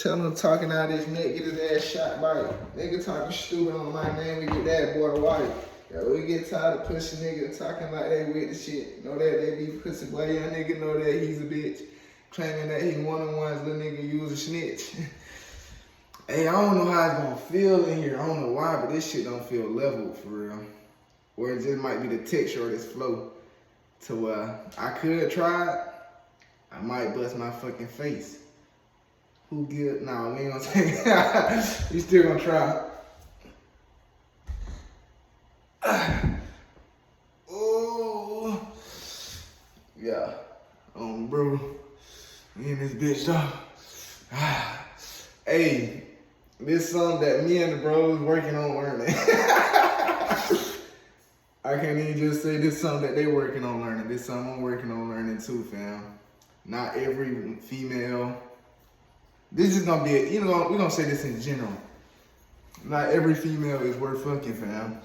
Tell him talking out his neck, get his ass shot by you. Nigga talking stupid on my name, we get that boy to wife. Yo, we get tired of pussy niggas talking like they with the shit. Know that they be pussy boy, young nigga know that he's a bitch. Claiming that he one-on-ones, little nigga use a snitch. Hey, I don't know how it's gonna feel in here. I don't know why, but this shit don't feel level for real. Or it just might be the texture of this flow. To I could try it. I might bust my fucking face. Who give? Nah, we ain't gonna take it. We still gonna try. Oh, yeah. Bro, me and this bitch though. Hey, this something that me and the bros working on learning. I can't even just say this something that they working on learning. This something I'm working on learning too, fam. Not every female. This is gonna be, we're gonna say this in general. Not every female is worth fucking, fam.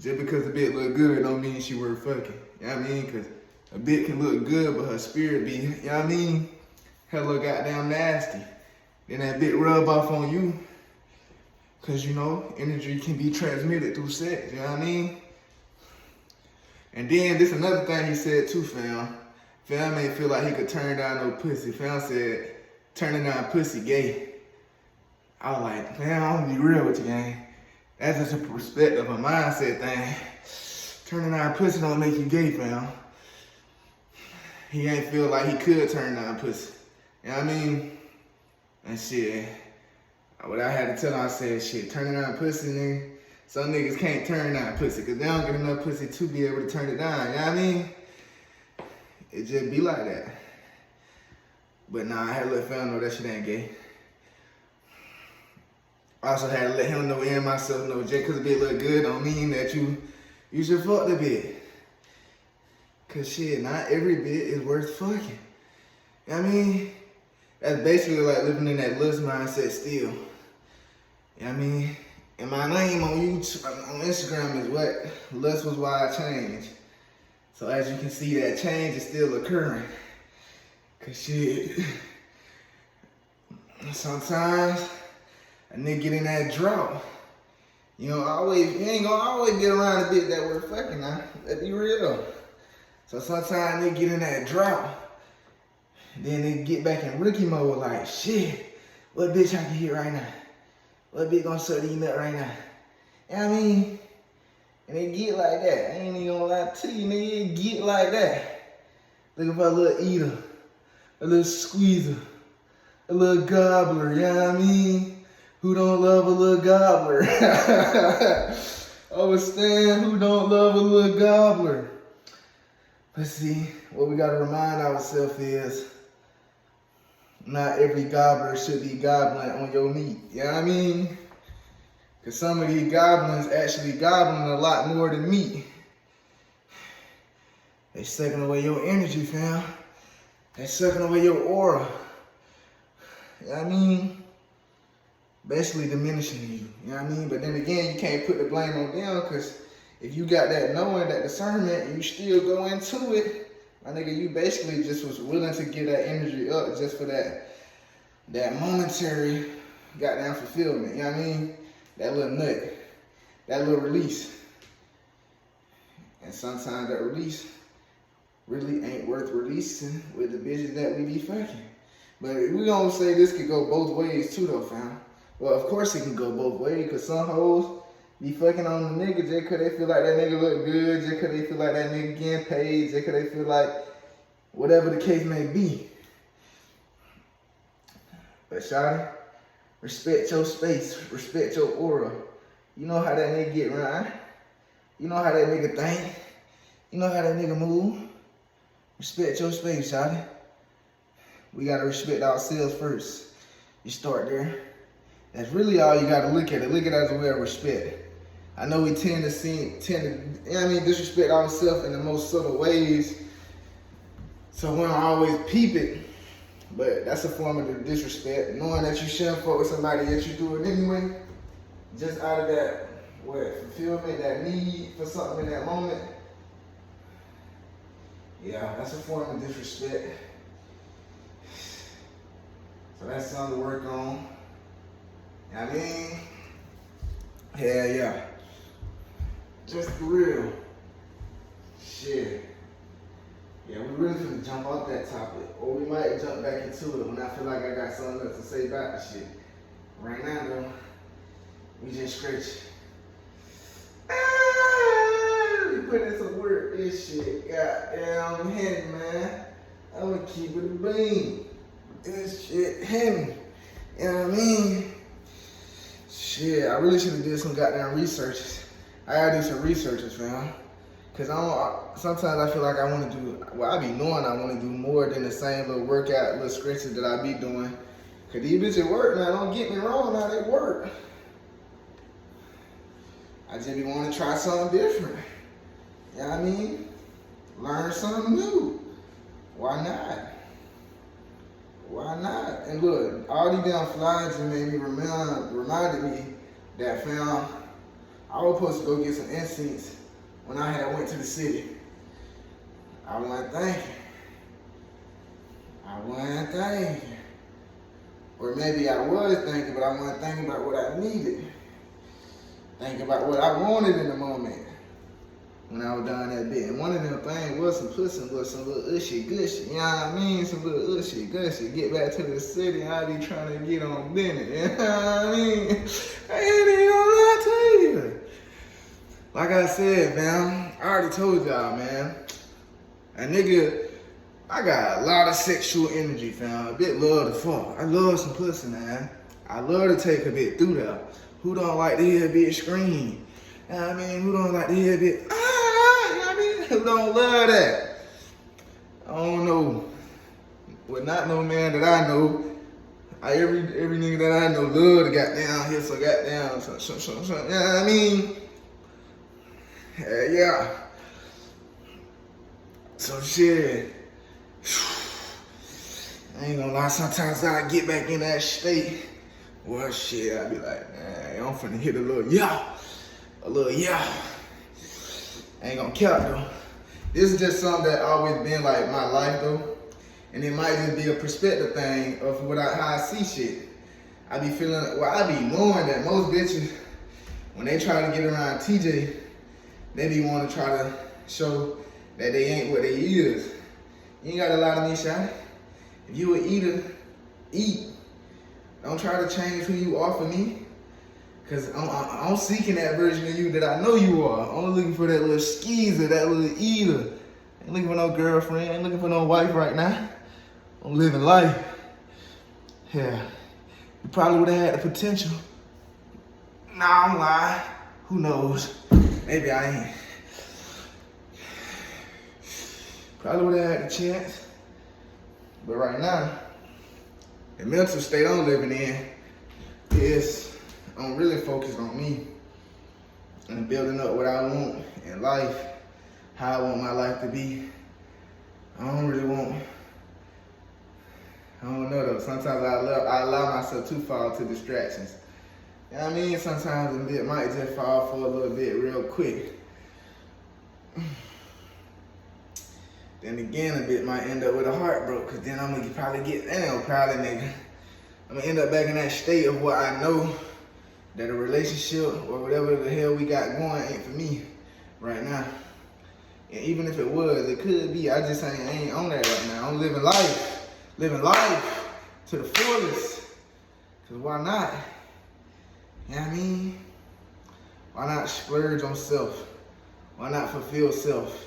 Just because a bitch look good don't mean she worth fucking. You know what I mean? Cause a bitch can look good, but her spirit be, you know what I mean? Hella goddamn nasty. Then that bitch rub off on you. Cause energy can be transmitted through sex, you know what I mean? And then this another thing he said too, fam. Fam ain't feel like he could turn down no pussy. Fam said, turning down pussy gay. I was like, man, I'm gonna be real with you, gang. That's just a perspective, a mindset thing. Turning down pussy don't make you gay, fam. He ain't feel like he could turn down pussy. You know what I mean? And shit, what I had to tell him, I said, shit, turning down pussy, nigga. Some niggas can't turn down pussy because they don't get enough pussy to be able to turn it down. You know what I mean? It just be like that. But nah, I had to let fam know that shit ain't gay. I also had to let him know and myself know just because a bitch look good don't mean that you should fuck the bitch. Cause shit, not every bitch is worth fucking. You know what I mean? That's basically like living in that lust mindset still. You know what I mean? And my name on YouTube, on Instagram is what? Lust was why I changed. So as you can see, that change is still occurring. Cause shit, sometimes a nigga get in that drought. You ain't gonna always get around a bitch that worth fucking now. Let's be real. So sometimes they get in that drought. Then they get back in rookie mode like, shit, what bitch I can hit right now? What bitch gonna suck these nut right now? You know what I mean? And they get like that. I ain't even gonna lie to you, nigga. It get like that. Looking for a little eater, a little squeezer, a little gobbler, you know what I mean? Who don't love a little gobbler? Understand who don't love a little gobbler? Let's see, what we gotta remind ourselves is, not every gobbler should be gobbling on your meat. You know what I mean? Because some of these goblins actually gobbling a lot more than meat. They sucking away your energy, fam. They sucking away your aura. You know what I mean? Basically diminishing you. You know what I mean? But then again, you can't put the blame on them because if you got that knowing, that discernment, and you still go into it, my nigga, you basically just was willing to give that energy up just for that momentary goddamn fulfillment. You know what I mean? That little nut, that little release. And sometimes that release really ain't worth releasing with the bitches that we be fucking. But we gonna say this could go both ways too though, fam. Well, of course it can go both ways, because some hoes be fucking on the nigga just because they feel like that nigga look good, just because they feel like that nigga getting paid, just because they feel like whatever the case may be. But shawty, respect your space, respect your aura. You know how that nigga get around. You know how that nigga think. You know how that nigga move. Respect your space, shawty. We gotta respect ourselves first. You start there. That's really all you gotta look at it. Look at it as a way of respect. I know we tend to disrespect ourselves in the most subtle ways. So we don't always peep it. But that's a form of the disrespect. Knowing that you shouldn't fuck with somebody, yet you do it anyway. Just out of that, fulfillment, that need for something in that moment. Yeah, that's a form of disrespect. So that's something to work on. You know what I mean? Hell yeah. Just for real. Shit. Yeah, we really finna jump off that topic. Or we might jump back into it when I feel like I got something else to say about the shit. Right now though, we just scratch. We put in some work, this shit. Goddamn heavy, man. I'ma keep it a beam. This shit heavy. You know what I mean? Shit, I really should have did some goddamn researches. I gotta do some researches, fam. Cause sometimes I feel like I wanna do, well, I be knowing I wanna do more than the same little workout, little stretches that I be doing. Cause these bitches work now, don't get me wrong, now they work. I just be wanting to try something different. You know what I mean? Learn something new. Why not? Why not? And look, all these damn flyers just made me reminded me that, fam, I was supposed to go get some incense when I had went to the city. I wasn't thinking. Or maybe I was thinking, but I wasn't thinking about what I needed. Thinking about what I wanted in the moment when I was doing that bit. And one of them things was some pussy, was some little ushy gushy. You know what I mean? Some little ushy gushy. Get back to the city, I be trying to get on Bennett. You know what I mean? I ain't even gonna lie to you. Like I said, man, I already told y'all, man. A nigga, I got a lot of sexual energy, fam. A bit love to fuck. I love some pussy, man. I love to take a bit through there. Who don't like to hear a bitch scream? You know what I mean? Who don't like to hear a bitch, you know what I mean? Who don't love that? I don't know. Well, not no man that I know. Every nigga that I know love to goddamn hear so goddamn, you know what I mean? Yeah. So shit. I ain't gonna lie, sometimes I get back in that state. Well, shit, I be like, man, I'm finna hit a little yeah. I ain't gonna count though. This is just something that always been like my life though. And it might just be a perspective thing of how I see shit. I be feeling, I be knowing that most bitches, when they try to get around TJ, they be wanna try to show that they ain't what they is. You ain't gotta lie to me, shawty. If you an eater, eat. Don't try to change who you are for me. Cause I'm seeking that version of you that I know you are. I'm looking for that little skeezer, that little eater. Ain't looking for no girlfriend, ain't looking for no wife right now. I'm living life. Yeah, you probably would've had the potential. Nah, I'm lying. Who knows? Maybe I ain't. Probably would've had the chance. But right now, the mental state I'm living in is I'm really focused on me and building up what I want in life, how I want my life to be. I don't know though. Sometimes I allow myself to fall to distractions. You know what I mean? Sometimes it might just fall for a little bit real quick. Then again, a bit might end up with a heartbreak, cause then I'm gonna probably get, probably nigga. I'm gonna end up back in that state of what I know that a relationship or whatever the hell we got going ain't for me right now. And even if it was, it could be. I just ain't on that right now. I'm living life to the fullest. Cause why not? You know what I mean? Why not splurge on self? Why not fulfill self?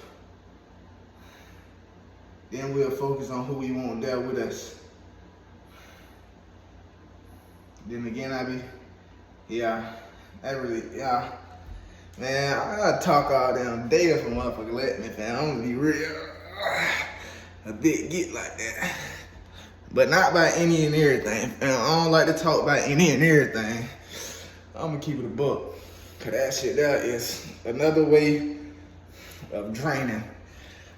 Then we'll focus on who we want there with us. Then again, man, I gotta talk all damn day if a motherfucker let me, fam. I'm gonna be real, a bit get like that. But not by any and everything, fam. I don't like to talk about any and everything. I'm gonna keep it a buck. Cause that shit there is another way of draining.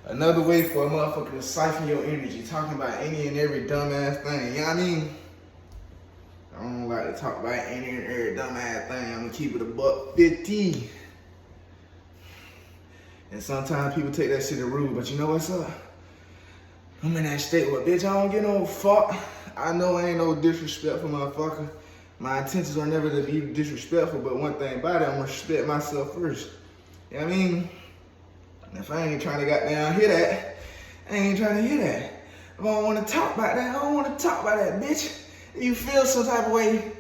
Another way for a motherfucker to siphon your energy, talking about any and every dumbass thing, you know what I mean? I don't like to talk about any and every dumbass thing. I'm gonna keep it a $1.50. And sometimes people take that shit as rude, but you know what's up? I'm in that state where, bitch, I don't get no fuck. I know I ain't no disrespectful motherfucker, My intentions are never to be disrespectful, but one thing about it, I'm gonna respect myself first. You know what I mean? If I ain't trying to goddamn hear that, I ain't trying to hear that. If I don't want to talk about that, I don't want to talk about that, bitch. If you feel some type of way,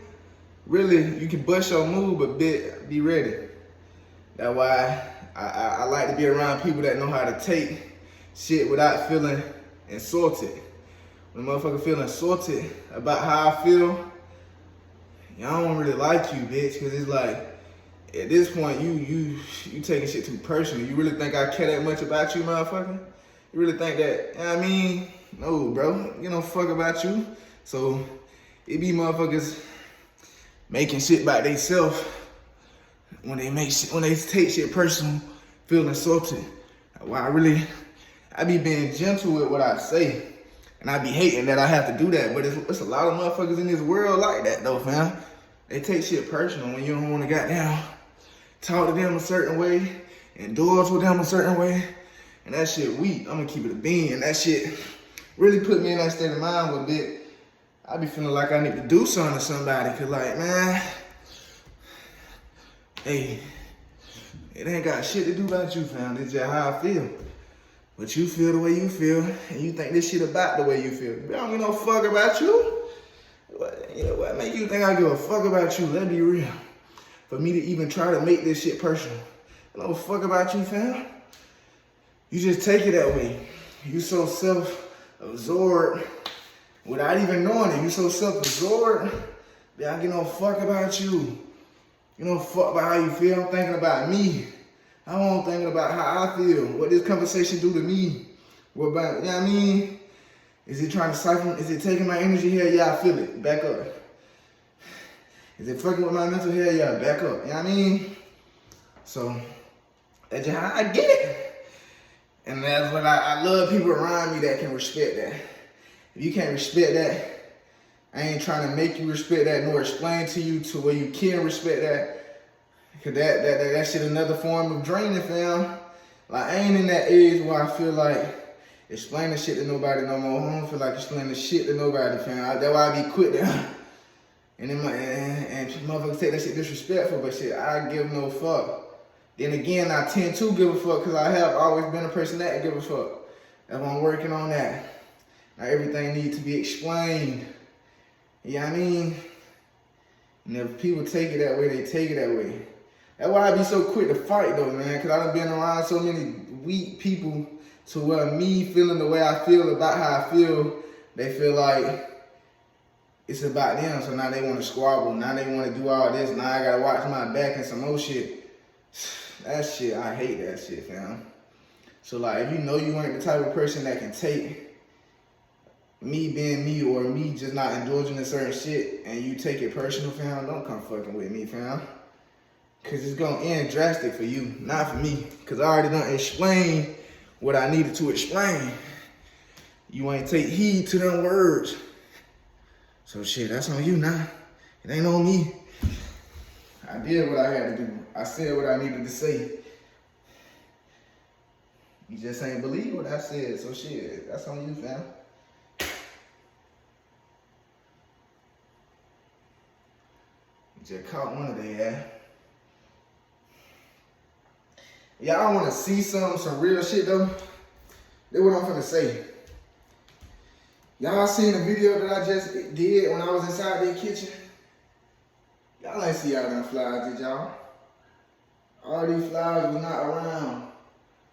really, you can bust your move, but be ready. That's why I like to be around people that know how to take shit without feeling insulted. When a motherfucker feel insulted about how I feel, y'all don't really like you, bitch, because it's like, at this point, you taking shit too personal. You really think I care that much about you, motherfucker? You really think that, you know what I mean? No, bro, you don't fuck about you. So, it be motherfuckers making shit about themselves when they take shit personal, feel insulted. Why I be being gentle with what I say. And I be hating that I have to do that, but it's a lot of motherfuckers in this world like that though, fam. They take shit personal when you don't want to goddamn talk to them a certain way, indulge with them a certain way, and that shit weak. I'm gonna keep it a bean, and that shit really put me in that state of mind a bit. I be feeling like I need to do something to somebody, cause like, man, hey, it ain't got shit to do about you, fam. It's just how I feel. But you feel the way you feel, and you think this shit about the way you feel. I don't give no fuck about you. You know what make you think I give a fuck about you? Let's be real. For me to even try to make this shit personal. I don't fuck about you, fam. You just take it that way. You so self-absorbed without even knowing it. You so self-absorbed that I give no fuck about you. You don't fuck about how you feel. I'm thinking about me. I'm thinking about how I feel. What this conversation do to me. What about, you know what I mean? Is it trying to siphon? Is it taking my energy here? Yeah, I feel it. Back up. Is it fucking with my mental health? Yeah, back up. You know what I mean? So, that's just how I get it. And that's what I love people around me that can respect that. If you can't respect that, I ain't trying to make you respect that nor explain to you to where you can respect that. Cause that shit another form of draining, fam. Like, I ain't in that age where I feel like explaining shit to nobody no more. I don't feel like explaining shit to nobody, fam. That's why I be quit there. And then and motherfuckers take that shit disrespectful, but shit, I give no fuck. Then again, I tend to give a fuck because I have always been a person that give a fuck. That's why I'm working on that. Now everything needs to be explained. You know what I mean? And if people take it that way, they take it that way. That's why I be so quick to fight though, man, because I done been around so many weak people to where me feeling the way I feel about how I feel, they feel like it's about them, so now they want to squabble, now they want to do all this, now I gotta watch my back and some more shit. That shit, I hate that shit, fam. So like, if you know you ain't the type of person that can take me being me or me just not indulging in certain shit and you take it personal, fam, don't come fucking with me, fam. Cause it's gonna end drastic for you, not for me. Cause I already done explained what I needed to explain. You ain't take heed to them words. So shit, that's on you now. It ain't on me. I did what I had to do. I said what I needed to say. You just ain't believe what I said, so shit, that's on you, fam. You just caught one of their ass. Y'all wanna see some real shit though? That's what I'm finna say. Y'all seen the video that I just did when I was inside their kitchen? Y'all ain't see all them flies, did y'all? All these flies was not around.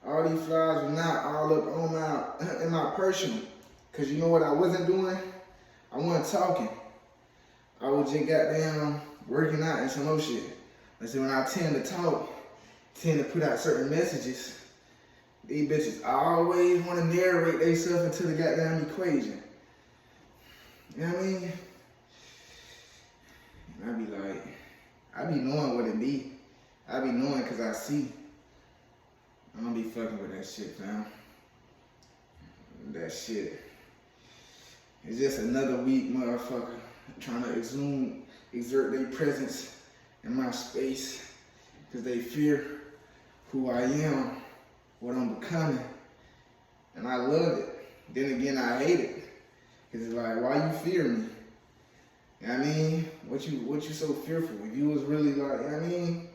All these flies was not all up on in my personal. Cause you know what I wasn't doing? I wasn't talking. I was just goddamn working out and some more shit. And so when I tend to talk, tend to put out certain messages, these bitches always want to narrate themselves into the goddamn equation. You know what I mean? And I be like, I be knowing what it be. I be knowing because I see. I don't be fucking with that shit, fam. That shit. It's just another weak motherfucker trying to exert their presence in my space because they fear who I am, what I'm becoming. And I love it. Then again, I hate it. Because it's like, why you fear me? You know what I mean? What you so fearful? If you was really like, I mean,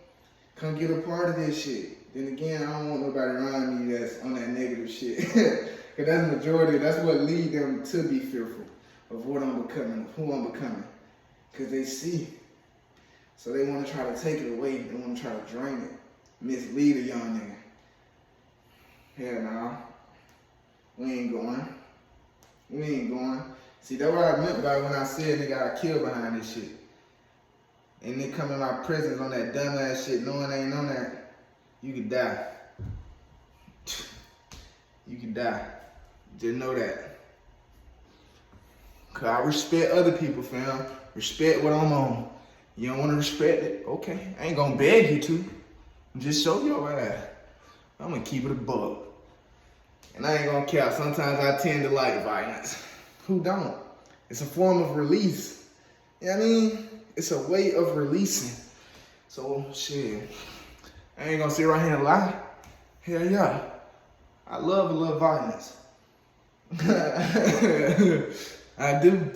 come get a part of this shit. Then again, I don't want nobody around me that's on that negative shit. Cause that's the majority, that's what lead them to be fearful of what I'm becoming, who I'm becoming. Cause they see. So they want to try to take it away. They want to try to drain it. Mislead a young nigga. Hell nah. We ain't going. We ain't going. See, that's what I meant by when I said nigga got killed behind this shit. And they come in my presence on that dumbass shit knowing they ain't on that, you could die. You can die. Just know that. Cause I respect other people, fam. Respect what I'm on. You don't want to respect it? Okay. I ain't gonna beg you to. Just show your ass. I'm gonna keep it a buck. And I ain't gonna care. Sometimes I tend to like violence. Who don't? It's a form of release. You know what I mean? It's a way of releasing. So, shit. I ain't gonna sit right here and lie. Hell yeah. I love a little violence. I do.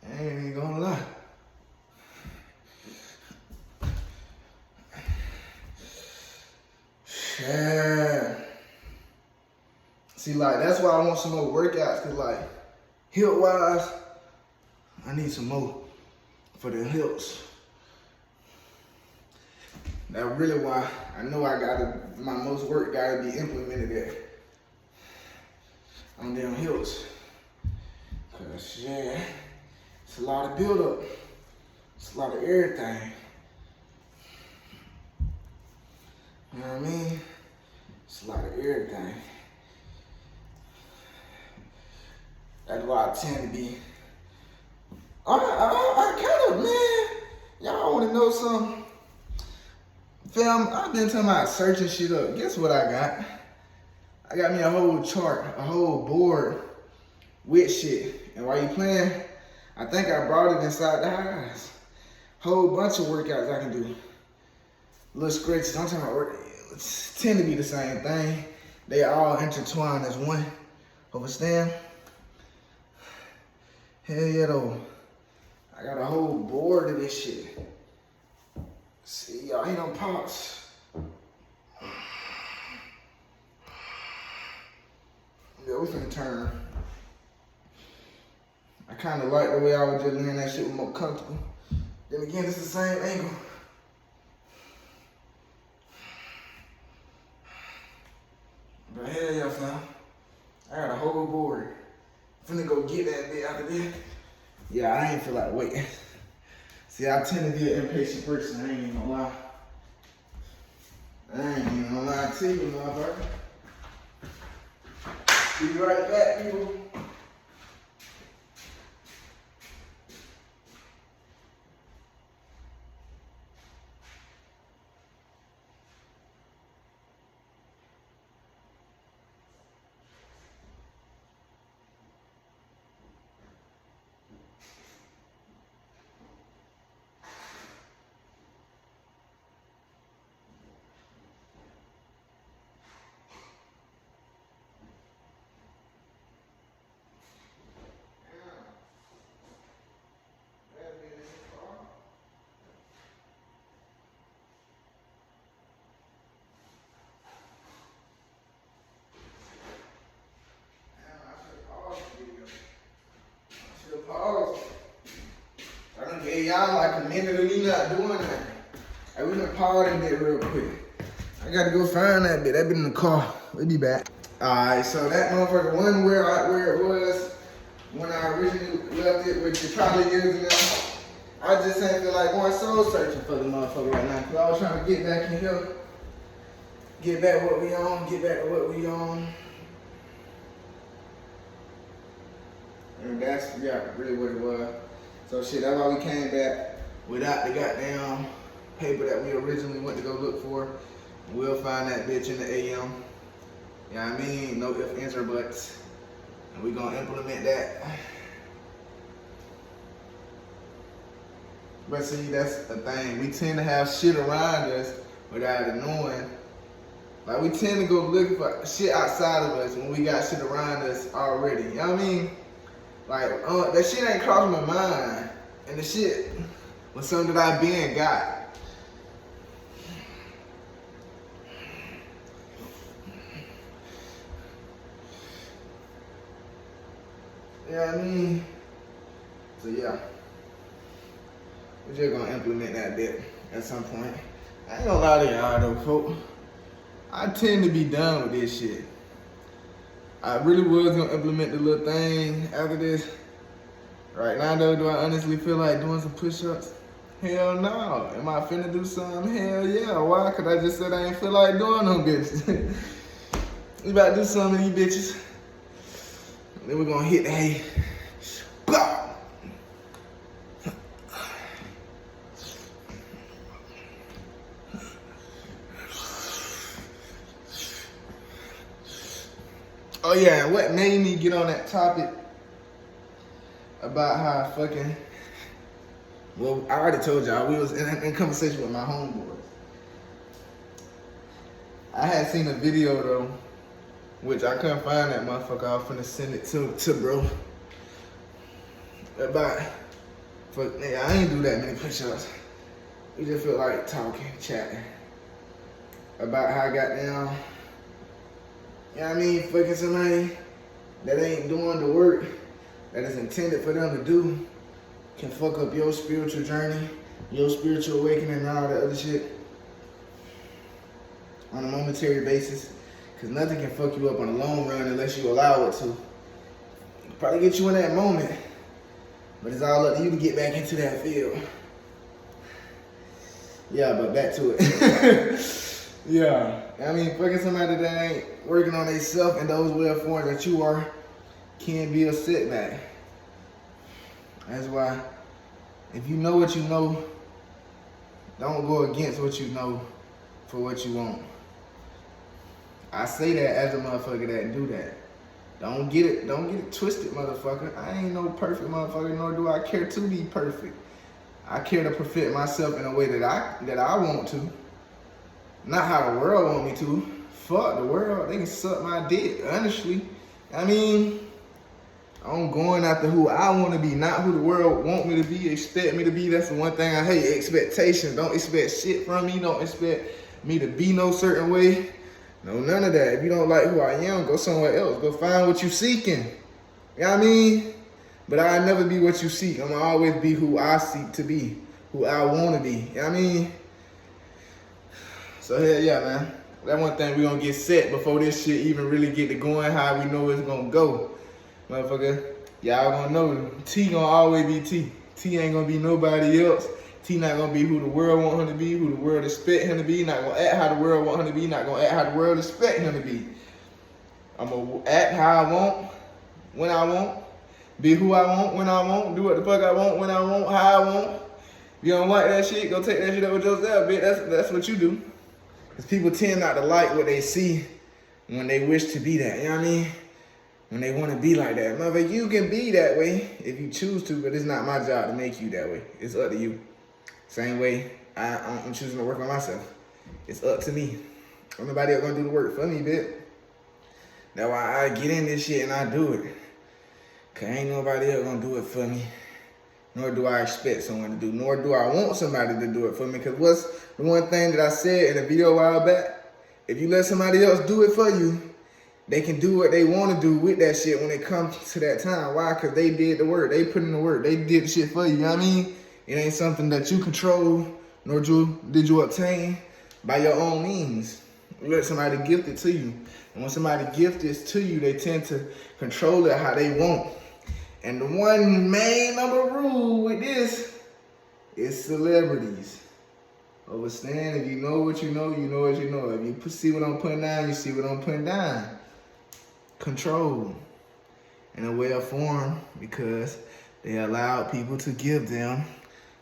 I ain't gonna lie. Yeah. See, like, that's why I want some more workouts, cause like, hip-wise, I need some more for the hips. That's really why I know my most work gotta be implemented at on them hips. Cause yeah, it's a lot of build-up. It's a lot of everything. You know what I mean? It's a lot of everything. That's why I tend to be. I kind of, man, y'all want to know something? Fam, I've been talking about searching shit up. Guess what I got? I got me a whole chart, a whole board with shit. And while you playing, I think I brought it inside the house. Whole bunch of workouts I can do. Little stretches, I'm talking about work. Tend to be the same thing. They all intertwined as one. Understand? Hell yeah though. I got a whole board of this shit. See, y'all hear them pops? Yeah, we finna turn. I kinda like the way I was just laying that shit was more comfortable. Then again, it's the same angle. But hell yeah, fam. I got a whole board. Finna go get that bit after this. Yeah, I ain't feel like waiting. See, I tend to be an impatient person, I ain't even gonna lie. I ain't even gonna lie to you, motherfucker. Be right back, people. Hey, y'all like a minute of me not doing that. Hey, we gonna pause that bit real quick. I gotta go find that bit. That bit in the car. We'll be back. Alright, so that motherfucker one where it was when I originally left it, which is probably years ago. I just ain't feel like going soul searching for the motherfucker right now. Cause I was trying to get back in here. Get back what we on, get back to what we on. And that's really what it was. So shit, that's why we came back without the goddamn paper that we originally went to go look for. We'll find that bitch in the AM. You know what I mean? No ifs, ands, or buts. And we gonna implement that. But see, that's the thing. We tend to have shit around us without it knowing. Like, we tend to go looking for shit outside of us when we got shit around us already. You know what I mean? Like, that shit ain't crossed my mind. And the shit was something that I been got. You know what I mean? So yeah, we're just gonna implement that bit at some point. I ain't gonna lie to y'all though, folks. I tend to be done with this shit. I really was gonna implement the little thing after this. Right now though, do I honestly feel like doing some push-ups? Hell no. Am I finna do something? Hell yeah. Why? Cause I just said I ain't feel like doing them bitches. We about to do some of these bitches. Then we're gonna hit the hay. Blah! Oh yeah, and what made me get on that topic about how fucking, well, I already told y'all, we was in conversation with my homeboys. I had seen a video though, which I couldn't find that motherfucker. I was finna send it to bro. About, fuck, nigga, I ain't do that many push-ups. We just feel like talking, chatting. About how I got down. You know what I mean? Fucking somebody that ain't doing the work that is intended for them to do can fuck up your spiritual journey, your spiritual awakening, and all that other shit on a momentary basis. Cause nothing can fuck you up on the long run unless you allow it to. It'll probably get you in that moment, but it's all up to you to get back into that field. Yeah, but back to it. Yeah, I mean, fucking somebody that ain't working on themselves and those well forms that you are can be a setback. That's why, if you know what you know, don't go against what you know for what you want. I say that as a motherfucker that do that. Don't get it twisted, motherfucker. I ain't no perfect motherfucker, nor do I care to be perfect. I care to perfect myself in a way that I want to. Not how the world want me to. Fuck the world. They can suck my dick, honestly. I mean, I'm going after who I want to be, not who the world want me to be, expect me to be. That's the one thing I hate, expectations. Don't expect shit from me. Don't expect me to be no certain way. No, none of that. If you don't like who I am, go somewhere else. Go find what you seeking. You know what I mean? But I'll never be what you seek. I'm going to always be who I seek to be, who I want to be. You know what I mean? So hell yeah, man. That one thing we gonna get set before this shit even really get to going how we know it's gonna go. Motherfucker, y'all gonna know T gonna always be T. T ain't gonna be nobody else. T not gonna be who the world want him to be, who the world expect him to be. Not gonna act how the world want him to be, not gonna act how the world expect him to be. I'm gonna act how I want, when I want, be who I want, when I want, do what the fuck I want, when I want, how I want. If you don't like that shit, go take that shit up with yourself, bitch. That's what you do. Because people tend not to like what they see when they wish to be that. You know what I mean? When they want to be like that. Motherfucker, you can be that way if you choose to, but it's not my job to make you that way. It's up to you. Same way I'm choosing to work on myself. It's up to me. Ain't nobody else gonna do the work for me, bitch. That's why I get in this shit and I do it. Because ain't nobody else gonna do it for me. Nor do I expect someone to do, nor do I want somebody to do it for me. Because what's the one thing that I said in a video a while back? If you let somebody else do it for you, they can do what they want to do with that shit when it comes to that time. Why? Because they did the work. They put in the work. They did the shit for you. You know what I mean? It ain't something that you control, nor did you obtain by your own means. You let somebody gift it to you. And when somebody gifts it to you, they tend to control it how they want. And the one main number rule with this is celebrities. Understand, if you know what you know, you know what you know. If you see what I'm putting down, you see what I'm putting down. Control in a way of form because they allowed people to give them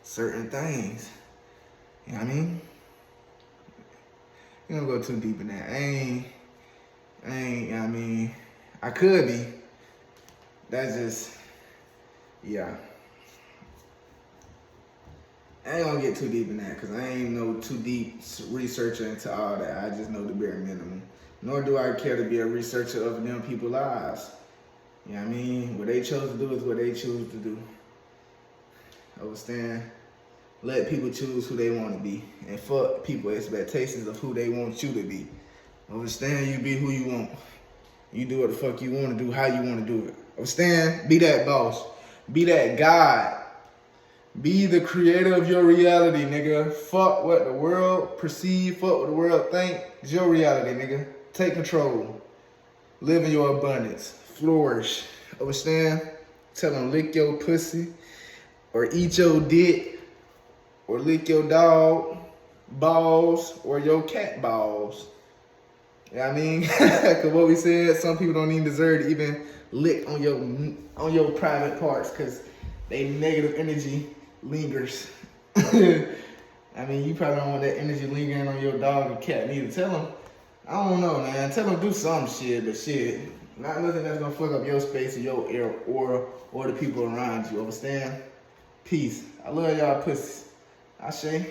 certain things. You know what I mean? You don't go too deep in that. I ain't, you know what I mean? I could be. That's just, yeah. I ain't gonna get too deep in that because I ain't no too deep researcher into all that. I just know the bare minimum. Nor do I care to be a researcher of them people's lives. You know what I mean? What they chose to do is what they choose to do. Understand? Let people choose who they want to be. And fuck people's expectations of who they want you to be. Understand? You be who you want. You do what the fuck you want to do, how you want to do it. Understand? Be that boss. Be that God. Be the creator of your reality, nigga. Fuck what the world perceive, fuck what the world think. It's your reality, nigga. Take control. Live in your abundance. Flourish. Understand? Tell them lick your pussy, or eat your dick, or lick your dog balls, or your cat balls. You know what I mean? Because what we said, some people don't even deserve to even lick on your private parts because they negative energy lingers. I mean, you probably don't want that energy lingering on your dog or cat neither. Tell them, I don't know, man. Tell them do some shit, but shit, not nothing that's gonna fuck up your space or your air or the people around you. Understand? Peace. I love y'all pussies. I say.